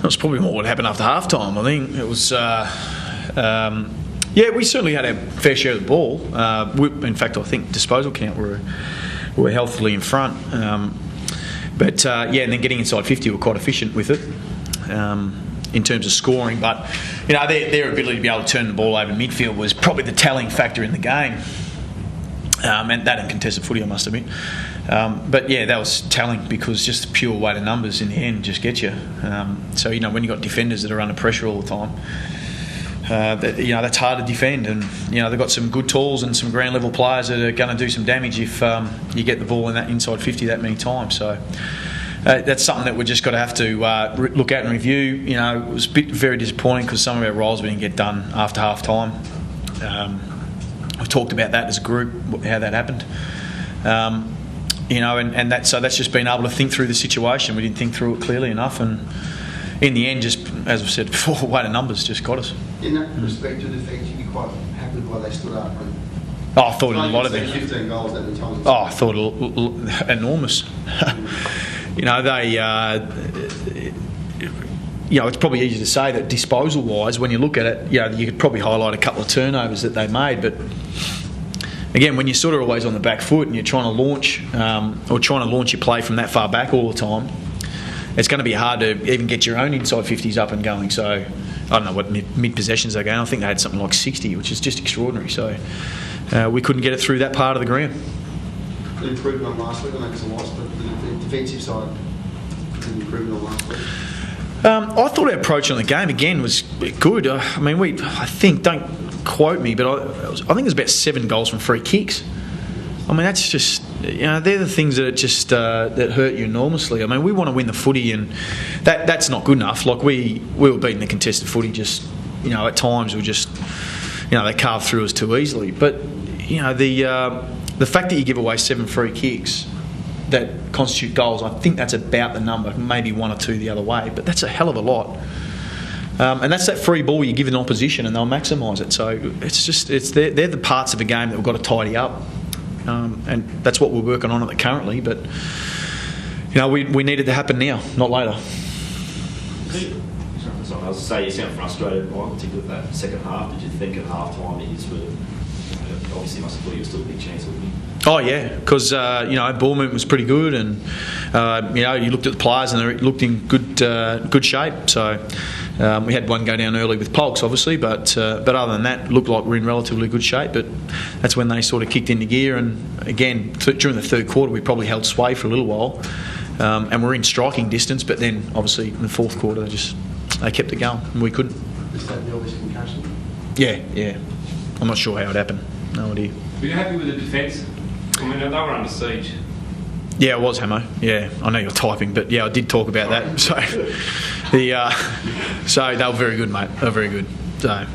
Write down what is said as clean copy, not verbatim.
That was probably more what happened after half-time. I think it was... we certainly had our fair share of the ball. In fact, I think disposal count were healthily in front. And then getting inside 50 were quite efficient with it in terms of scoring. But, their ability to be able to turn the ball over midfield was probably the telling factor in the game. And that in contested footy, I must admit. That was telling because just the pure weight of numbers in the end just get you. When you've got defenders that are under pressure all the time, that's hard to defend. And, they've got some good tools and some ground level players that are going to do some damage if you get the ball in that inside 50 that many times. So that's something that we're just got to have to look at and review. It was very disappointing because some of our roles we didn't get done after half time. We've talked about that as a group, how that happened. So that's just being able to think through the situation. We didn't think through it clearly enough, and in the end, just as I've said before, weight of numbers just got us. In that respect to defence, you'd be quite happy with why they stood up. I thought a lot of it. 15 goals that many times. I thought enormous. It's probably easy to say that disposal-wise, when you look at it, you could probably highlight a couple of turnovers that they made. But again, when you're sort of always on the back foot and you're trying to launch your play from that far back all the time, it's going to be hard to even get your own inside 50s up and going. So I don't know what mid-possessions they're going. I think they had something like 60, which is just extraordinary. So we couldn't get it through that part of the ground. An improvement on last week. I know it's a loss, but the defensive side, an improvement on last week. I thought our approach on the game again was good. I think, don't quote me, but I think it was about 7 goals from free kicks. That's just, they're the things that that hurt you enormously. We want to win the footy, and that's not good enough. Like we were beating the contested footy. Just, at times we just, they carved through us too easily. But the fact that you give away 7 free kicks that constitute goals, I think that's about the number, maybe 1 or 2 the other way, but that's a hell of a lot. And that's that free ball you give an opposition and they'll maximise it. So they're the parts of a game that we've got to tidy up, and that's what we're working on it currently. But we need it to happen now, not later. I was say you sound frustrated, Mike, particularly with that second half. Did you think at half time that you sort of obviously must have thought you were still a big chance of winning? Oh yeah, because ball movement was pretty good, and you looked at the players and they looked in good shape. So we had one go down early with Polks, obviously, but other than that, it looked like we're in relatively good shape. But that's when they sort of kicked into gear, and again during the third quarter we probably held sway for a little while, and we're in striking distance. But then obviously in the fourth quarter they kept it going, and we couldn't. Is that the obvious concussion? Yeah. I'm not sure how it happened. No idea. Were you happy with the defence? They were under siege. Yeah, it was, Hamo. Yeah, I know you're typing, but yeah, I did talk about that. So, so they were very good, mate. They were very good. So